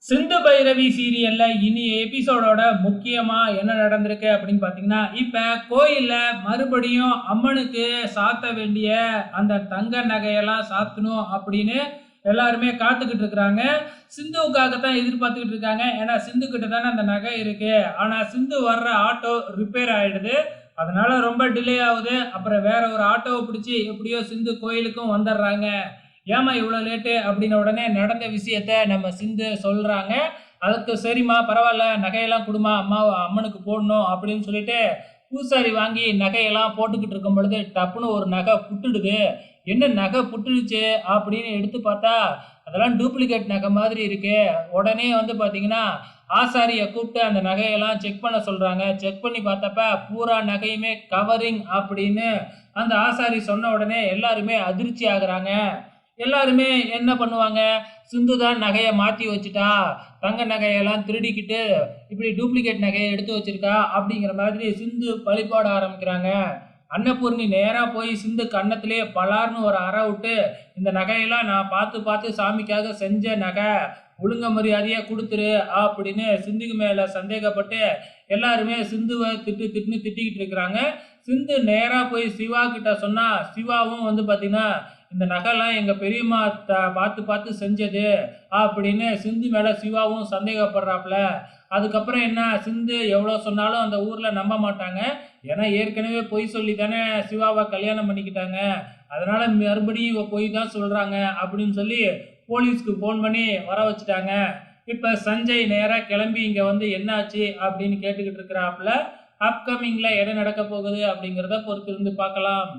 சிந்து பைரவி சீரியல்ல இனி எபிசோடோட முக்கியமா என்ன நடந்திருக்கு அப்படின்னு பாத்தீங்கன்னா, இப்ப கோயில்ல மறுபடியும் அம்மனுக்கு சாத்த வேண்டிய அந்த தங்க நகையெல்லாம் சாத்தணும் அப்படின்னு எல்லாருமே காத்துக்கிட்டு இருக்கிறாங்க. சிந்துவுக்காகத்தான் எதிர்பார்த்துக்கிட்டு இருக்காங்க. ஏன்னா சிந்து கிட்ட தானே அந்த நகை இருக்கு. ஆனா சிந்து வர்ற ஆட்டோ ரிப்பேர் ஆயிடுது. அதனால ரொம்ப டிலே ஆகுது. அப்புறம் வேற ஒரு ஆட்டோவை பிடிச்சி எப்படியோ சிந்து கோயிலுக்கும் வந்துடுறாங்க. ஏம்மா இவ்வளோ லேட்டு அப்படின்ன உடனே நடந்த விஷயத்த நம்ம சிந்து சொல்றாங்க. அதுக்கு சரிம்மா பரவாயில்ல நகையெல்லாம் குடும்மா அம்மனுக்கு போடணும் அப்படின்னு சொல்லிட்டு பூசாரி வாங்கி நகையெல்லாம் போட்டுக்கிட்டு இருக்கும் பொழுது டப்புன்னு ஒரு நகை புட்டுடுது. என்ன நகை புட்டுடுச்சு அப்படின்னு எடுத்து பார்த்தா அதெல்லாம் டூப்ளிகேட் நகை மாதிரி இருக்கு. உடனே வந்து பார்த்தீங்கன்னா ஆசாரியை கூப்பிட்டு அந்த நகையெல்லாம் செக் பண்ண சொல்றாங்க. செக் பண்ணி பார்த்தப்ப பூரா நகையுமே கவரிங் அப்படின்னு அந்த ஆசாரி சொன்ன உடனே எல்லாருமே அதிர்ச்சி ஆகுறாங்க. எல்லாருமே என்ன பண்ணுவாங்க, சிந்து தான் நகையை மாற்றி வச்சுட்டா, தங்க நகையெல்லாம் திருடிக்கிட்டு இப்படி டூப்ளிகேட் நகையை எடுத்து வச்சிருக்கா அப்படிங்கிற மாதிரி சிந்து பழிபாட ஆரம்பிக்கிறாங்க. அன்னபூர்ணி நேராக போய் சிந்து கன்னத்திலே பலார்னு ஒரு அறை விட்டு, இந்த நகையெல்லாம் நான் பார்த்து பார்த்து சாமிக்காக செஞ்ச நகை, ஒழுங்க மரியாதையாக கொடுத்துரு அப்படின்னு சிந்துக்கு மேலே சந்தேகப்பட்டு எல்லாருமே சிந்துவை திட்டுன்னு திட்டிக்கிட்டு இருக்கிறாங்க. சிந்து நேராக போய் சிவா கிட்ட சொன்னா சிவாவும் வந்து பார்த்தீங்கன்னா இந்த நகைலாம் எங்கள் பெரியம்மா பார்த்து பார்த்து செஞ்சது அப்படின்னு சிந்து மேலே சிவாவும் சந்தேகப்படுறாப்புல. அதுக்கப்புறம் என்ன சிந்து எவ்வளோ சொன்னாலும் அந்த ஊரில் நம்ப மாட்டாங்க. ஏன்னா ஏற்கனவே பொய் சொல்லி தானே சிவாவை கல்யாணம் பண்ணிக்கிட்டாங்க. அதனால மறுபடியும் இவ பொய் தான் சொல்கிறாங்க அப்படின்னு சொல்லி போலீஸ்க்கு ஃபோன் பண்ணி வர வச்சுட்டாங்க. இப்போ சஞ்சய் நேராக கிளம்பி இங்கே வந்து என்னாச்சு அப்படின்னு கேட்டுக்கிட்டு இருக்கிறாப்புல. அப்கமிங்கில் என்ன நடக்க போகுது அப்படிங்கிறத பொறுத்திருந்து பார்க்கலாம்.